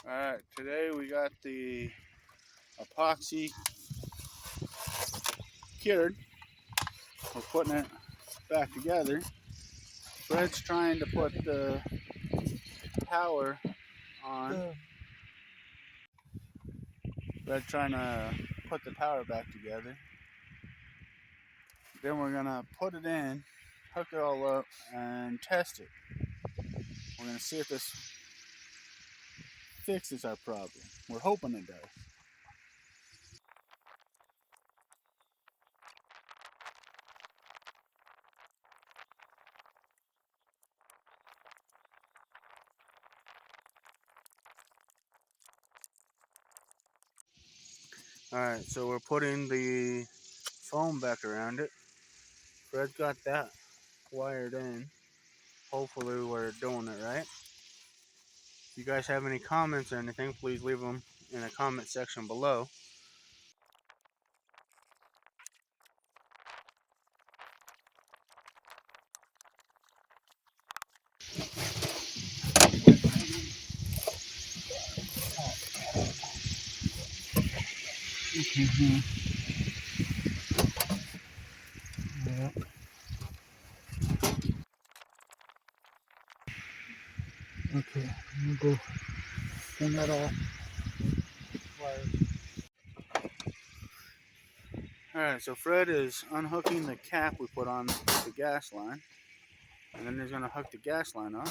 Alright, today we got the epoxy cured. We're putting it back together. Fred's trying to put the power on. Fred's trying to put the power back together. Then we're gonna put it in, hook it all up, and test it. We're gonna see if this fixes our problem. We're hoping it does. Alright, so we're putting the foam back around it. Fred's got that wired in. Hopefully we're doing it right. If you guys have any comments or anything, please leave them in the comment section below. Yeah. Okay, I'm gonna go turn that off. Alright, so Fred is unhooking the cap we put on the gas line. And then he's going to hook the gas line up.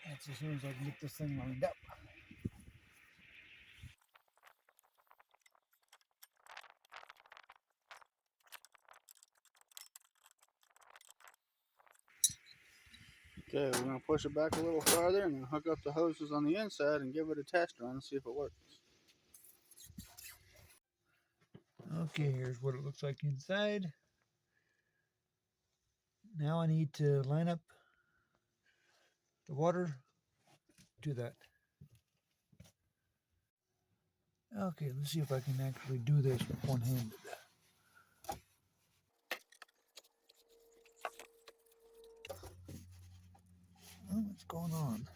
That's as soon as I can get this thing lined up. Okay, we're going to push it back a little farther and then hook up the hoses on the inside and give it a test run and see if it works. Okay, here's what it looks like inside. Now I need to line up the water to that. Okay, let's see if I can actually do this one-handed. Oh, what's going on?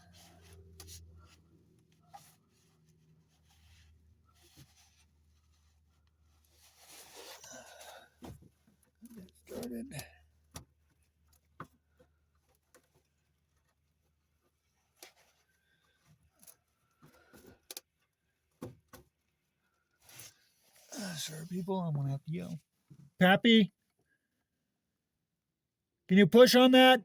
Get started. Sorry, people, I'm gonna have to yell. Pappy, can you push on that?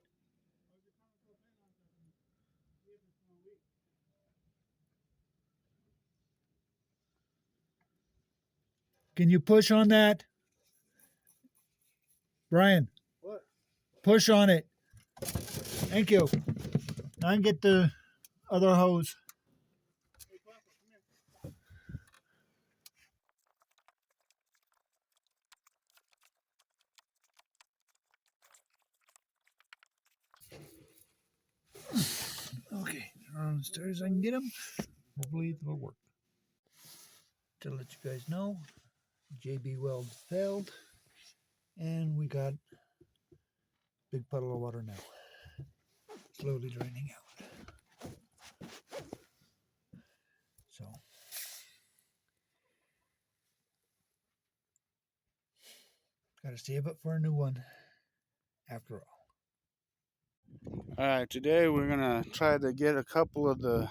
Can you push on that? Brian, What? push on it. Thank you. I can get the other hose. Okay, as far as I can get them. Hopefully it'll work. To let you guys know, JB Weld failed, and we got big puddle of water now, slowly draining out. So, gotta save up for a new one after all. Alright, today we're going to try to get a couple of the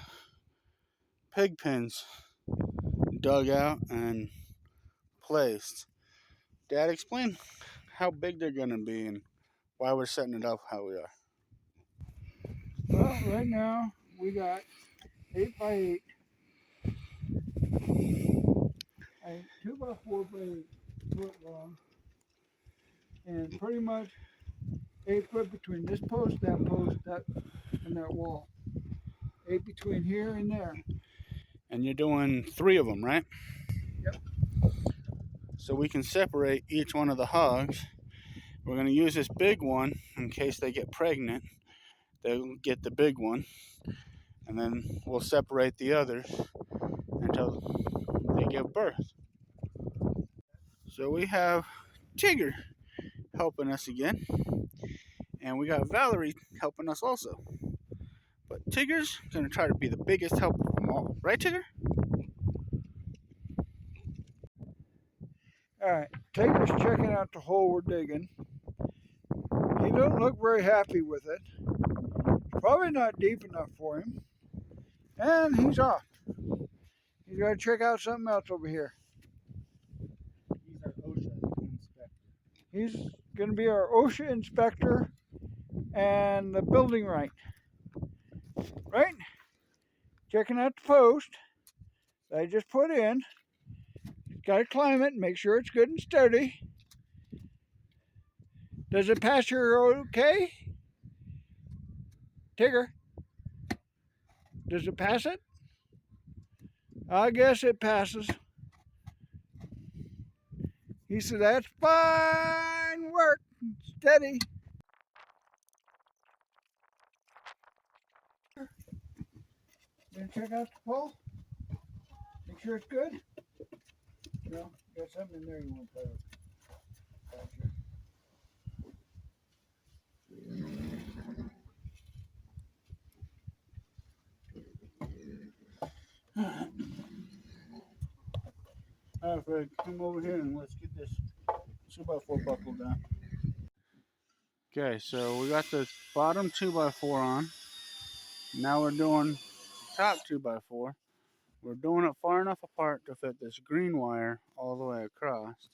pig pins dug out and placed. Dad, explain how big they're going to be and why we're setting it up how we are. Well, right now we got 8 by 8, and 2 by 4 by 8 foot long, and pretty much 8 foot between this post, that, and that wall. 8 between here and there. And you're doing 3 of them, right? Yep. So we can separate each one of the hogs. We're going to use this big one in case they get pregnant. They'll get the big one, and then we'll separate the others until they give birth. So we have Tigger helping us again, and we got Valerie helping us also. But Tigger's gonna try to be the biggest help of them all, right, Tigger? Alright, Tigger's checking out the hole we're digging. He don't look very happy with it. Probably not deep enough for him. And he's off. He's got to check out something else over here. He's our OSHA inspector. He's going to be our OSHA inspector and the building right. Right? Checking out the post that I just put in. Got to climb it and make sure it's good and steady. Does it pass your okay? Tigger? Does it pass it? I guess it passes. He said, that's fine work. Steady. Gonna check out the pole? Make sure it's good? No, got something in there you want to play with. Gotcha. Alright, Fred, come over here and let's get this 2x4 buckled down. Okay, so we got the bottom 2x4 on. Now we're doing the top 2x4. We're doing it far enough apart to fit this green wire all the way across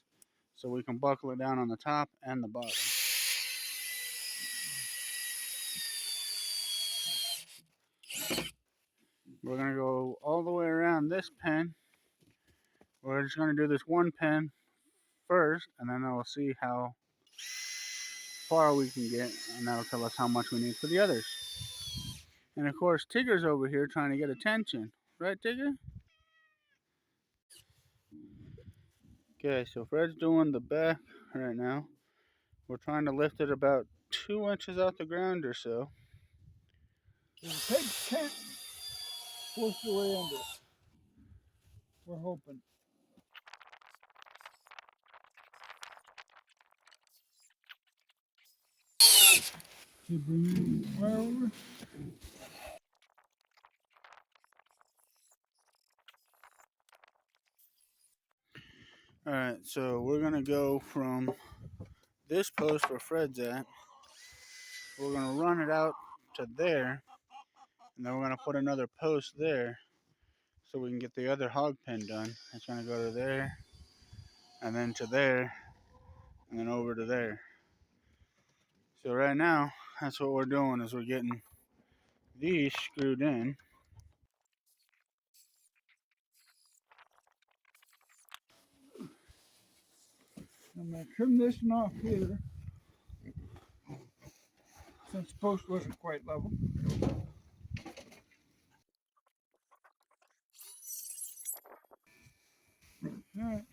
so we can buckle it down on the top and the bottom. We're going to go all the way around this pin. We're just going to do this one pin first, and then we'll see how far we can get, and that'll tell us how much we need for the others. And of course, Tigger's over here trying to get attention. Right, Tigger? Okay, so Fred's doing the back right now. We're trying to lift it about 2 inches off the ground or so. The pig can't force the way under. We're hoping. You bring the wire over? Alright, so we're going to go from this post where Fred's at. We're going to run it out to there. And then we're going to put another post there so we can get the other hog pen done. It's going to go to there, and then to there, and then over to there. So right now, that's what we're doing, is we're getting these screwed in. I'm going to trim this one off here since the post wasn't quite level. Alright.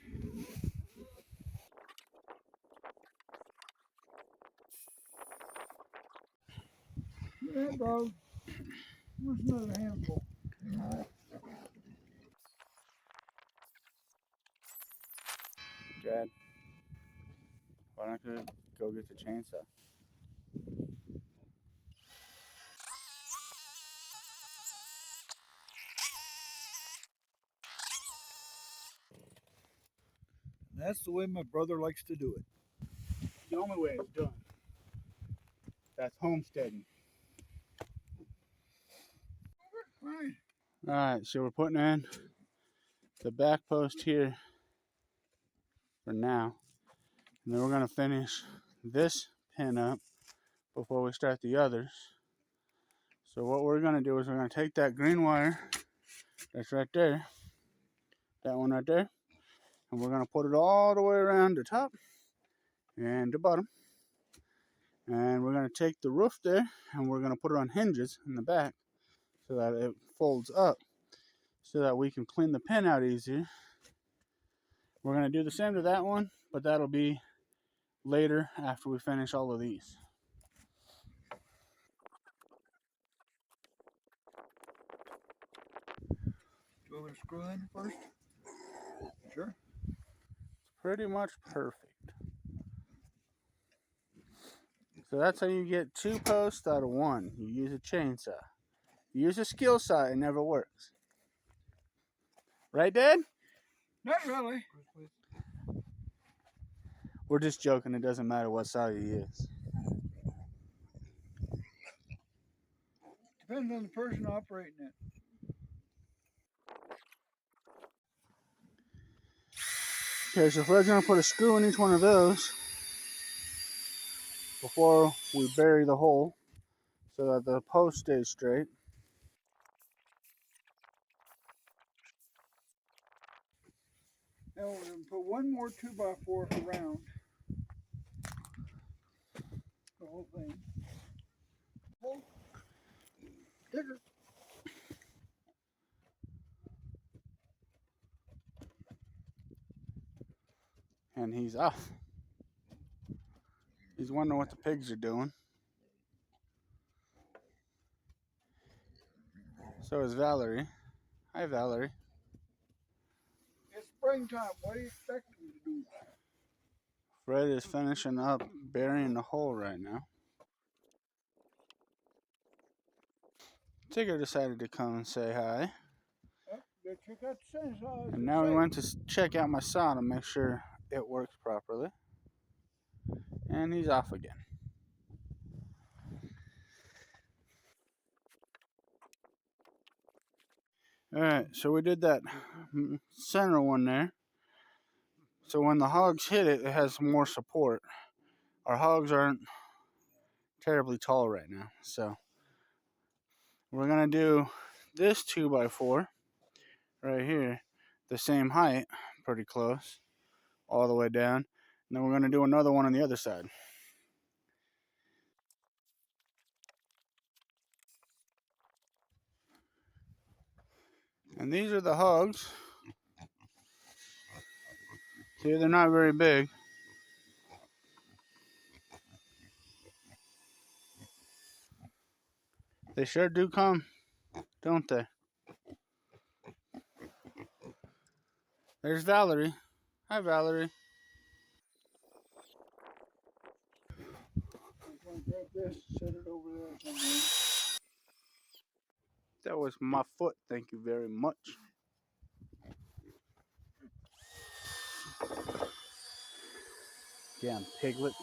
Yeah, dog. Where's another handful? Dad, why don't you go get the chainsaw? That's the way my brother likes to do it. The only way it's done. That's homesteading. Right. Alright, so we're putting in the back post here for now. And then we're going to finish this pin up before we start the others. So what we're going to do is we're going to take that green wire that's right there, that one right there, and we're going to put it all the way around the top and the bottom. And we're going to take the roof there and we're going to put it on hinges in the back so that it folds up so that we can clean the pin out easier. We're going to do the same to that one, but that'll be later after we finish all of these. Do you want me to screw in first? Sure. Pretty much perfect. So that's how you get 2 posts out of 1. You use a chainsaw. You use a skill saw, it never works. Right, Dad? Not really. We're just joking. It doesn't matter what saw you use. Depends on the person operating it. Okay, so Fred's going to put a screw in each one of those before we bury the hole so that the post stays straight. Now we're going to put one more 2x4 around the whole thing. Oh, digger. And he's off. He's wondering what the pigs are doing. So is Valerie. Hi, Valerie. It's springtime. What do you expect them to do? Fred is finishing up burying the hole right now. Tigger decided to come and say hi. They check out the sensor. And now we went to check out my saw to make sure it works properly. And he's off again. Alright, so we did that center one there. So when the hogs hit it, it has more support. Our hogs aren't terribly tall right now. So we're going to do this 2x4 right here, the same height, pretty close, all the way down. And then we're going to do another one on the other side. And these are the hogs. See, they're not very big. They sure do come, don't they? There's Valerie. Hi, Valerie. I'm going to grab this, set it over there somewhere. That was my foot. Thank you very much. Damn piglet.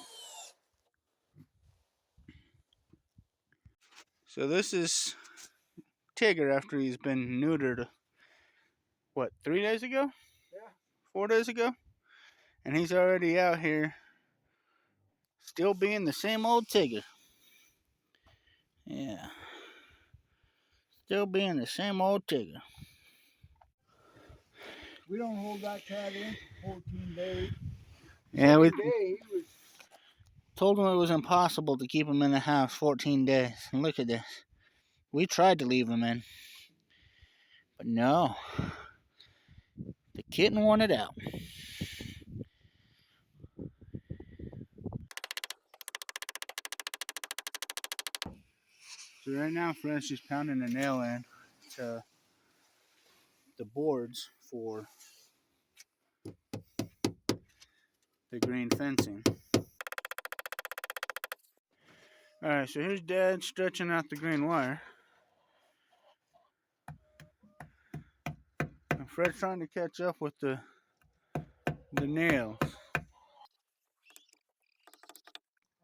So this is Tigger after he's been neutered, what, 3 days ago? Yeah. 4 days ago? And he's already out here still being the same old Tigger. Yeah. Still being the same old Tigger. We don't hold that cat in for 14 days. Yeah, we Day, he was told him it was impossible to keep him in the house 14 days. And look at this. We tried to leave him in. But no. The kitten wanted out. So right now Fred's just pounding a nail in to the boards for the green fencing. Alright, so here's Dad stretching out the green wire. And Fred's trying to catch up with the nails.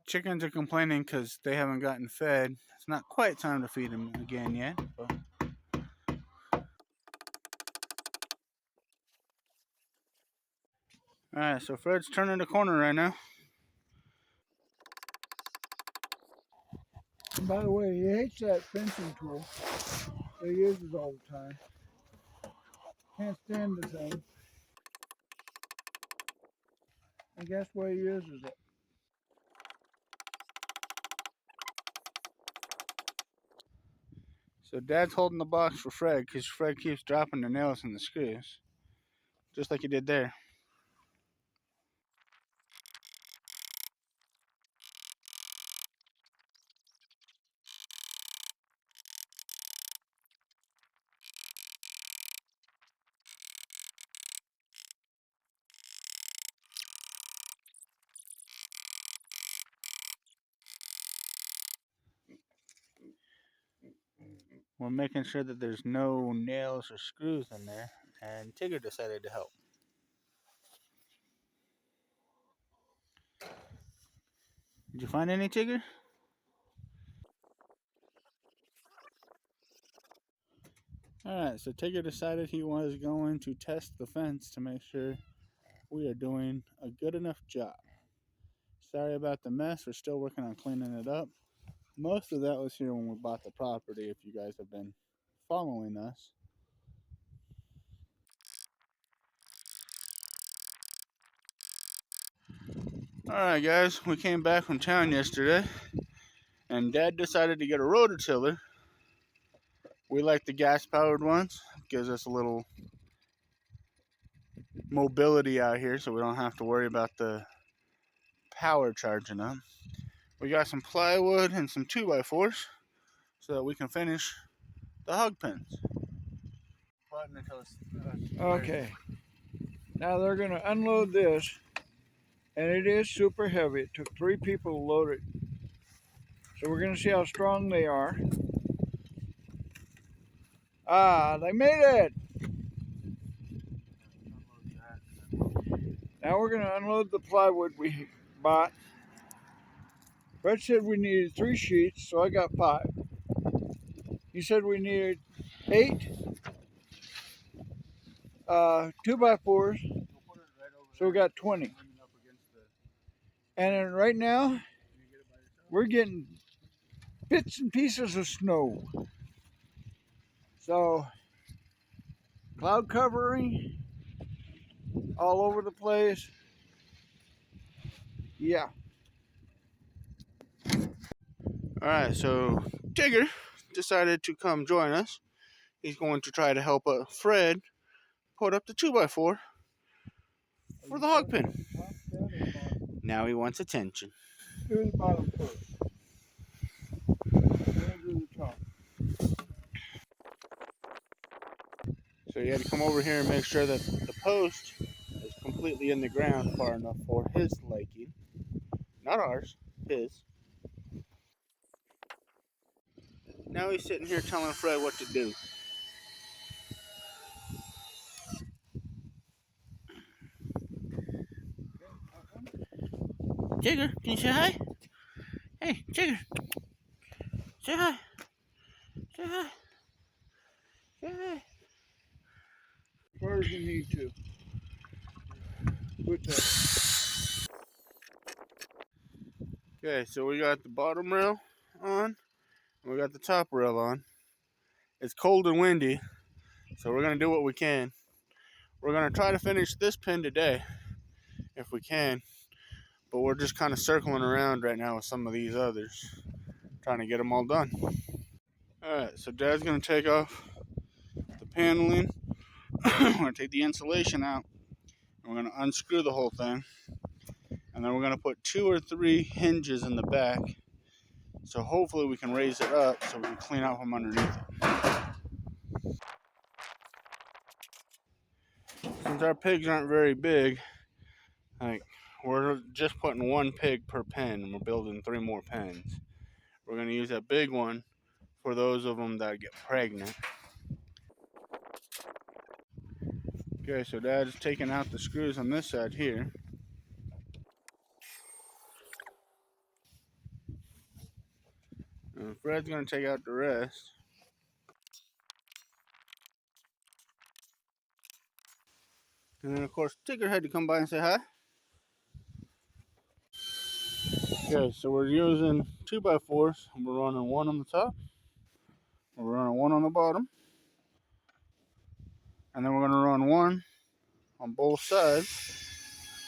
Chickens are complaining because they haven't gotten fed. It's not quite time to feed them again yet. But alright, so Fred's turning the corner right now. And by the way, he hates that fencing tool. He uses all the time. Can't stand the thing. And guess why he uses it? So Dad's holding the box for Fred because Fred keeps dropping the nails in the screws. Just like he did there. We're making sure that there's no nails or screws in there, and Tigger decided to help. Did you find any, Tigger? Alright, so Tigger decided he was going to test the fence to make sure we are doing a good enough job. Sorry about the mess, we're still working on cleaning it up. Most of that was here when we bought the property, if you guys have been following us. Alright guys, we came back from town yesterday, and Dad decided to get a rototiller. We like the gas-powered ones. It gives us a little mobility out here so we don't have to worry about the power charging up. We got some plywood and some 2x4s so that we can finish the hog pens. Okay. Now they're going to unload this, and it is super heavy. It took 3 people to load it. So we're going to see how strong they are. Ah, they made it! Now we're going to unload the plywood we bought. Fred said we needed 3 sheets, so I got 5. He said we needed 8 2x4s, so we got 20. And then right now, we're getting bits and pieces of snow. So, cloud covering all over the place. Yeah. Alright, so Tigger decided to come join us. He's going to try to help Fred put up the 2x4 for the hog pen. Now he wants attention. Do the bottom first. Then do the top. So he had to come over here and make sure that the post is completely in the ground far enough for his liking. Not ours, his. Now he's sitting here telling Fred what to do. Tigger, can you say hi? Hey, Tigger. Say hi. Say hi. Say hi. As far as you need to. With that. Okay, so we got the bottom rail on, and we got the top rail on. It's cold and windy, so we're gonna do what we can. We're gonna try to finish this pin today, if we can, but we're just kind of circling around right now with some of these others, trying to get them all done. Alright, so Dad's gonna take off the paneling. We're gonna take the insulation out, and we're gonna unscrew the whole thing, and then we're gonna put 2 or 3 hinges in the back, so hopefully we can raise it up so we can clean out from underneath it. Since our pigs aren't very big, like, we're just putting 1 pig per pen, and we're building 3 more pens. We're gonna use that big one for those of them that get pregnant. Okay, so Dad's taking out the screws on this side here. And Fred's gonna take out the rest. And then of course Tigger had to come by and say hi. Okay, so we're using 2x4s, and we're running 1 on the top, we're running 1 on the bottom, and then we're gonna run 1 on both sides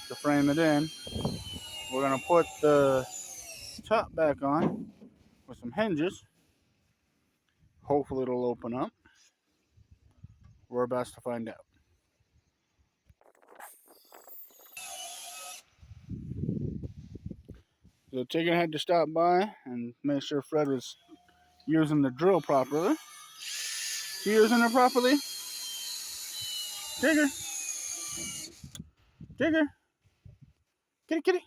to frame it in. We're gonna put the top back on with some hinges. Hopefully it'll open up. We're about to find out. So Tigger had to stop by and make sure Fred was using the drill properly. Is he using it properly? Tigger! Tigger! Kitty, kitty!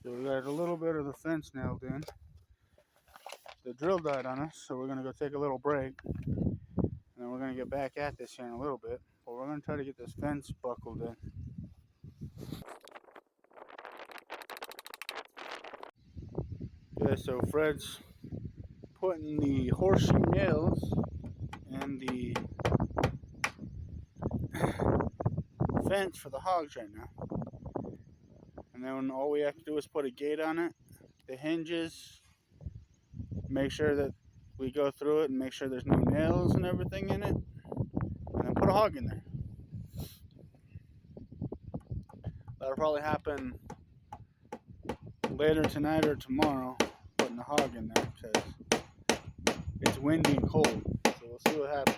So we got a little bit of the fence nailed in. The drill died on us, so we're gonna go take a little break. And then we're gonna get back at this here in a little bit. But we're gonna try to get this fence buckled in. Okay, so Fred's putting the horseshoe nails and the fence for the hogs right now. And then all we have to do is put a gate on it, the hinges, make sure that we go through it and make sure there's no nails and everything in it, and then put a hog in there. That'll probably happen later tonight or tomorrow, putting the hog in there because it's windy and cold. So we'll see what happens.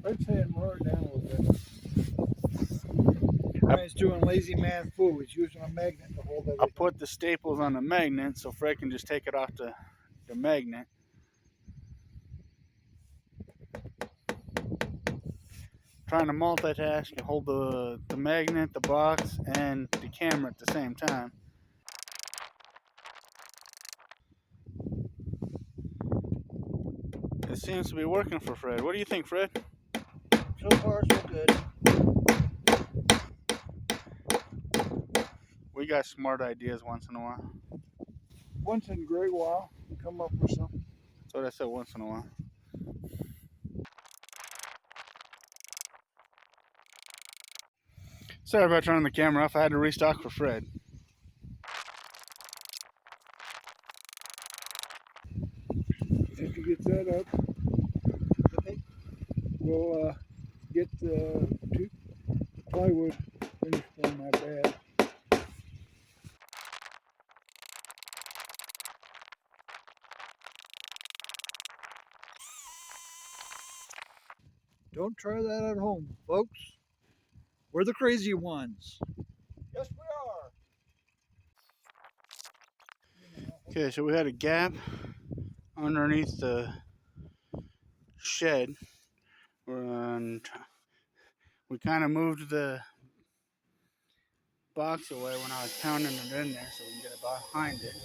Let's say and lower it down a little bit. He's doing lazy man food. He's using a magnet to hold I everything. put the staples on the magnet so Fred can just take it off the magnet. Trying to multitask and hold the magnet, the box, and the camera at the same time. It seems to be working for Fred. What do you think, Fred? So far, so good. We got smart ideas once in a while. Once in a great while, you come up with something. That's what I said, once in a while. Sorry about turning the camera off. I had to restock for Fred. After you get that up, we'll get the plywood finished on my bed. Don't try that at home, folks. We're the crazy ones. Yes, we are. Okay, so we had a gap underneath the shed, and we kind of moved the box away when I was pounding it in there so we can get it behind it.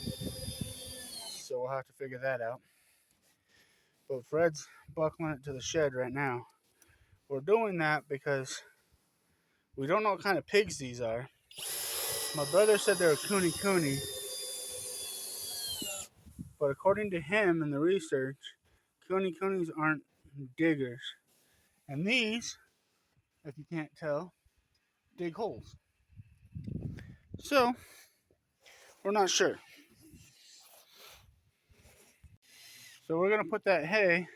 So we'll have to figure that out. But Fred's buckling it to the shed right now. We're doing that because we don't know what kind of pigs these are. My brother said they were Kune, but according to him and the research, Kunes aren't diggers. And these, if you can't tell, dig holes. So, we're not sure. So we're going to put that hay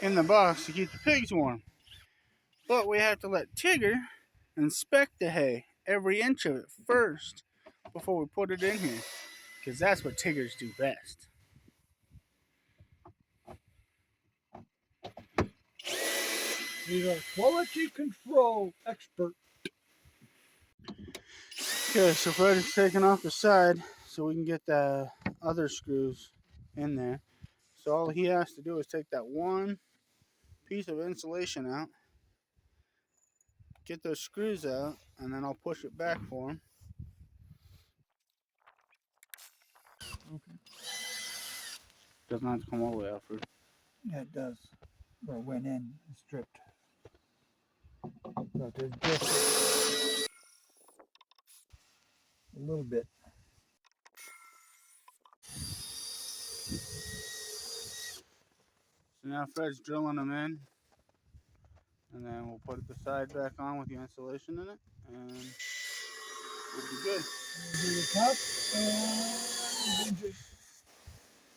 in the box to keep the pigs warm. But we have to let Tigger inspect the hay, every inch of it first, before we put it in here. Because that's what Tiggers do best. He's a quality control expert. Okay, so Fred is taking off the side so we can get the other screws in there. So all he has to do is take that one piece of insulation out, get those screws out, and then I'll push it back for him. Okay. Doesn't have to come all the way out, Fred. Yeah, it does. Where it went in and stripped. But there's just a little bit. So now Fred's drilling them in, and then we'll put the side back on with the insulation in it, and we'll be good. We'll do the top and hinges.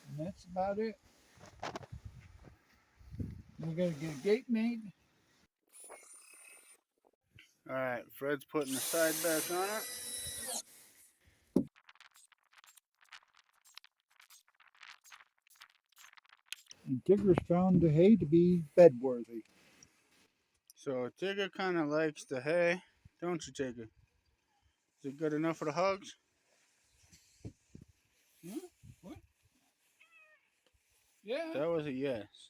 And that's about it. We gotta get a gate made. Alright, Fred's putting the side back on it. And Tigger's found the hay to be bedworthy. So Tigger kind of likes the hay, don't you, Tigger? Is it good enough for the hogs? Yeah? What? Yeah. That was a yes.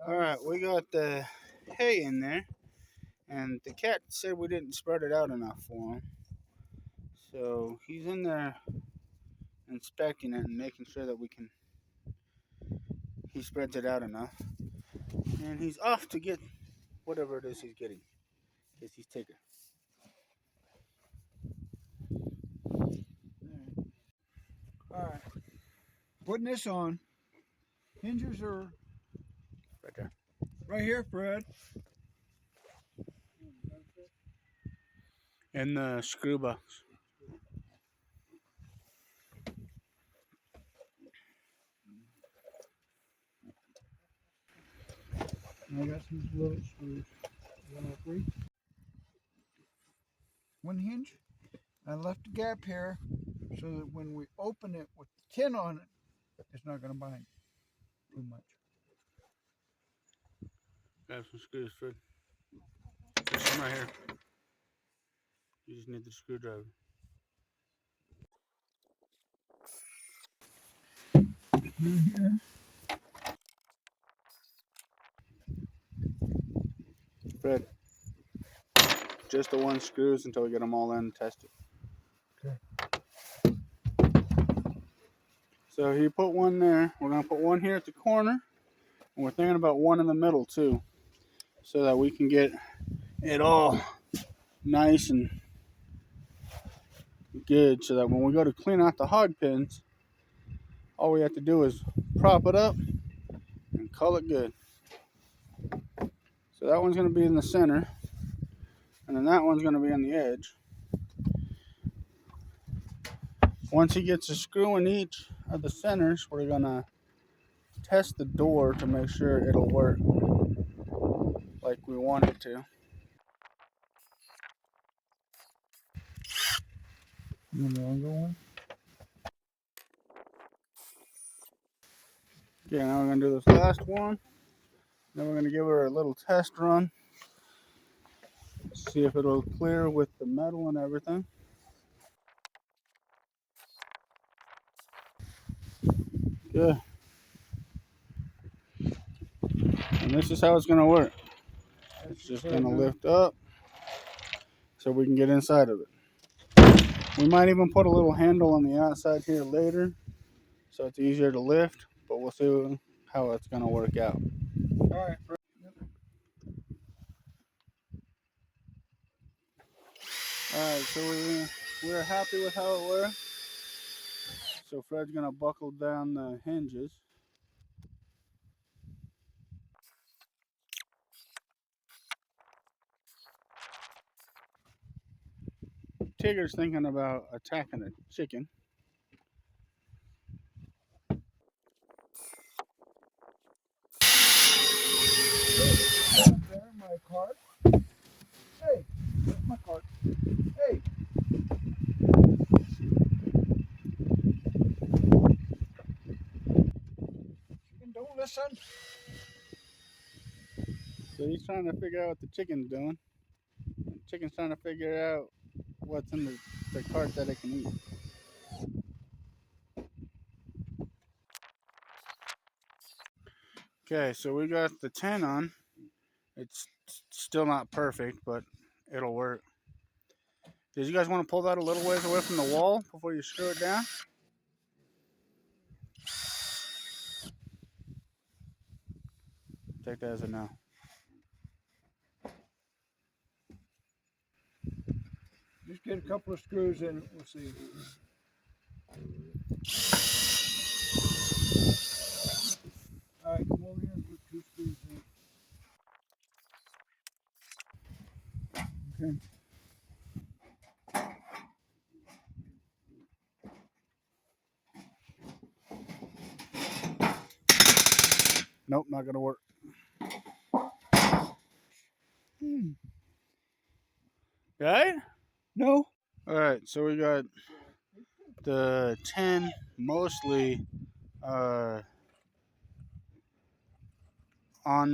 All right, we got the hay in there, and the cat said we didn't spread it out enough for him. So he's in there inspecting it and making sure that he spreads it out enough. And he's off to get whatever it is he's getting. Because he's taking. Alright. Putting this on. Hinges are Right there. right here, Fred. In the screw box. I got some little screws. 103. One hinge. I left a gap here so that when we open it with the tin on it, it's not going to bind too much. Got some screws, Fred. There's some right here. You just need the screwdriver. Here. Fred, just the one screws until we get them all in and test it. Okay. So he put one there. We're going to put one here at the corner. And we're thinking about one in the middle too. So that we can get it all nice and good. So that when we go to clean out the hog pens, all we have to do is prop it up and call it good. So that one's going to be in the center. And then that one's going to be on the edge. Once he gets a screw in each of the centers, we're going to test the door to make sure it'll work like we want it to. You want the longer one? Okay, now we're going to do this last one. Then we're going to give her a little test run. See if it'll clear with the metal and everything. Good. And this is how it's going to work. It's just going to lift up so we can get inside of it. We might even put a little handle on the outside here later so it's easier to lift, but we'll see how it's going to work out. Alright. Alright, so we're happy with how it worked. So Fred's going to buckle down the hinges. Tigger's thinking about attacking a chicken. There, my cart. Hey, where's my cart? Hey. Chicken, don't listen. So he's trying to figure out what the chicken's doing. The chicken's trying to figure out what's in the cart that it can eat. Okay, so we got the 10 on. It's still not perfect, but it'll work. Did you guys want to pull that a little ways away from the wall before you screw it down? Take that as a no. Just get a couple of screws in it, we'll see. Alright, come over here and put 2 screws in. Okay. Nope, not gonna work. Right? No. Alright, so we got the 10 mostly on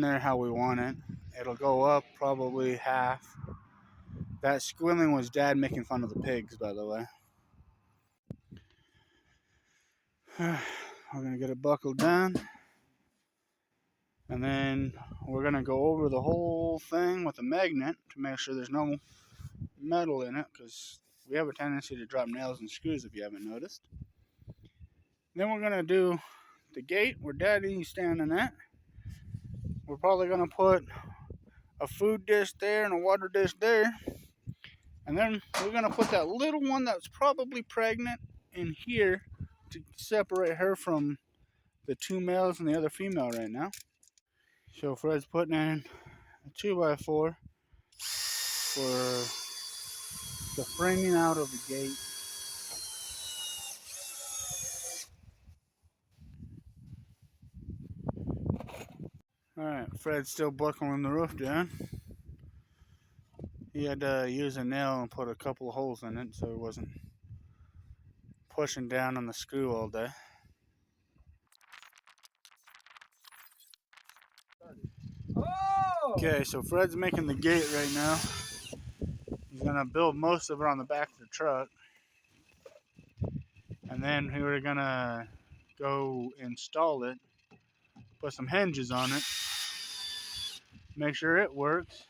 there how we want it. It'll go up probably half. That squealing was Dad making fun of the pigs, by the way. We're gonna get it buckled down. And then we're going to go over the whole thing with a magnet to make sure there's no metal in it, because we have a tendency to drop nails and screws if you haven't noticed. Then we're going to do the gate where Daddy's standing at. We're probably going to put a food dish there and a water dish there. And then we're going to put that little one that's probably pregnant in here to separate her from the two males and the other female right now. So Fred's putting in a 2x4 for the framing out of the gate. Alright, Fred's still buckling the roof down. He had to use a nail and put a couple of holes in it so he wasn't pushing down on the screw all day. Oh! Okay, so Fred's making the gate right now. He's gonna build most of it on the back of the truck. And then we're gonna go install it, put some hinges on it, make sure it works.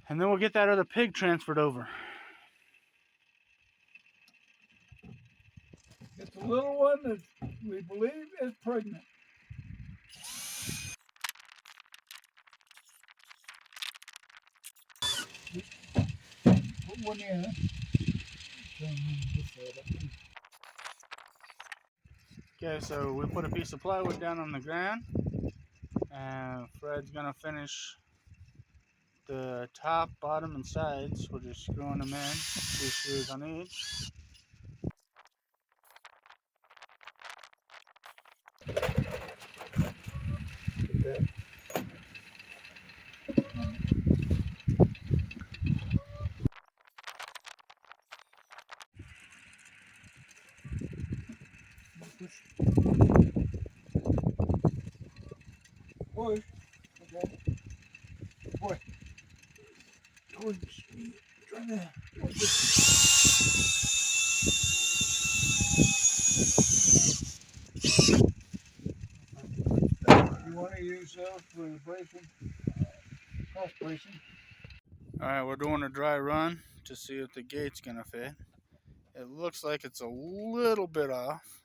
And then we'll get that other pig transferred over. It's a little one that we believe is pregnant. Put one in. Okay, so we put a piece of plywood down on the ground, and Fred's gonna finish the top, bottom, and sides. We're just screwing them in, 2 screws on each. Push. Okay. Push. Towards me. Trying to. You want to use those for the bracing? Cross bracing. Alright, we're doing a dry run to see if the gate's gonna fit. It looks like it's a little bit off,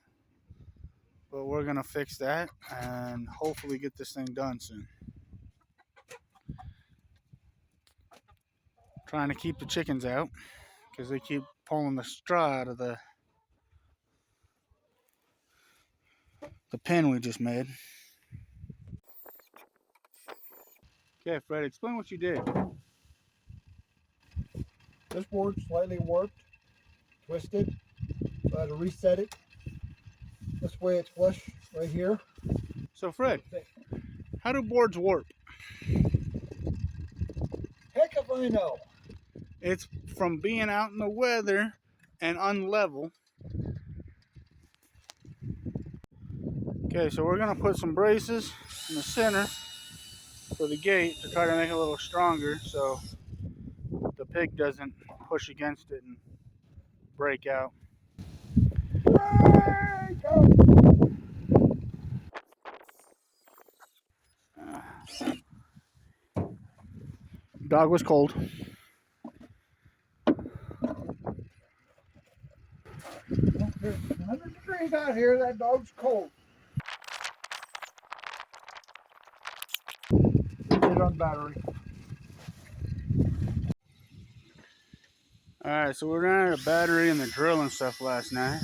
but we're gonna fix that and hopefully get this thing done soon. Trying to keep the chickens out because they keep pulling the straw out of the pen we just made. Okay, Fred, explain what you did. This board's slightly warped, twisted, so I had to reset it. This way it's flush right here. So Fred, how do boards warp? Heck if I know. It's from being out in the weather and unlevel. Okay, so we're gonna put some braces in the center for the gate to try to make it a little stronger so the pig doesn't push against it and break out. Break out. Dog was cold. It's 100 degrees out here. That dog's cold. Get on battery. Alright, so we ran out of battery and the drill and stuff last night.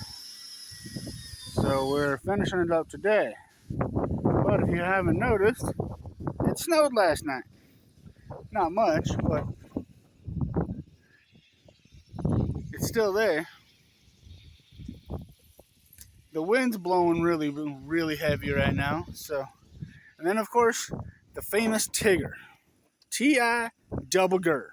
So we're finishing it up today. But if you haven't noticed, it snowed last night. Not much, but it's still there. The wind's blowing really heavy right now. So, and then of course, the famous Tigger. T-I double Gur.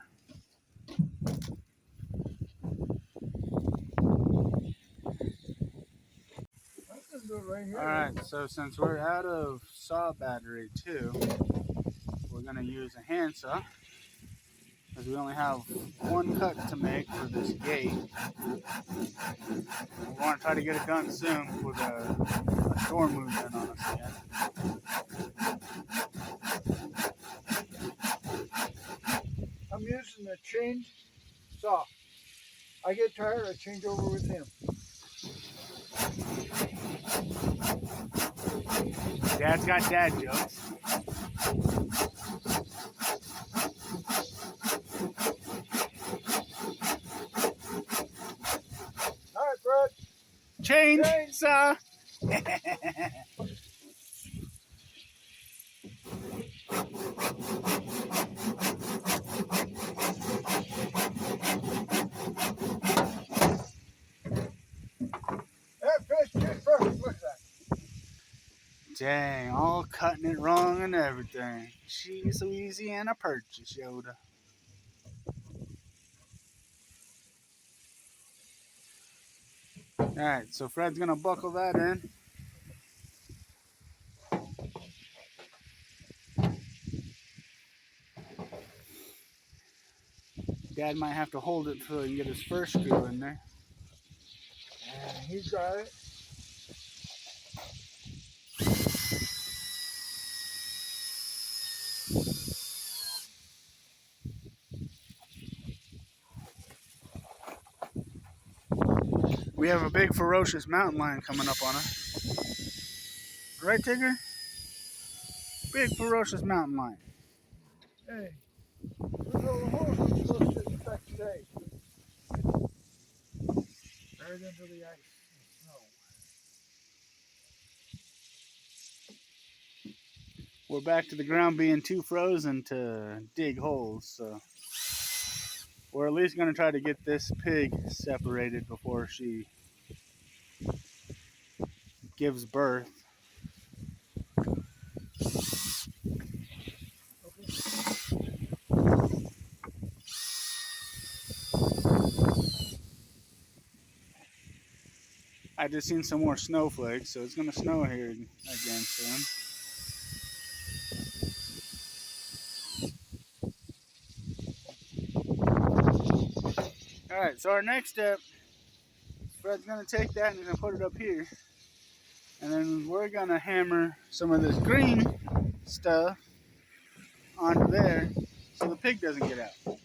Right here. Alright, so since we're out of saw battery too, we're going to use a handsaw because we only have one cut to make for this gate. We want to try to get it done soon before a storm moves in on us again. I'm using the chain saw. I get tired, I change over with him. Dad's got dad jokes. All right, Fred. Change, Change. saw. That fish just perfect. Look at that. Dang, all cutting it wrong and everything. She's Louisiana Purchase, Yoda. Alright, so Fred's gonna buckle that in. Dad might have to hold it until he can get his first screw in there. And he's got it. We have a big ferocious mountain lion coming up on us. Right, Tigger? Big ferocious mountain lion. Hey, look at all the horse I'm supposed to inspect today. Buried under the ice and snow. We're back to the ground being too frozen to dig holes, so we're at least going to try to get this pig separated before she gives birth. I just seen some more snowflakes, so it's going to snow here again soon. Alright, so our next step, Fred's going to take that and he's going to put it up here. And then we're going to hammer some of this green stuff onto there so the pig doesn't get out.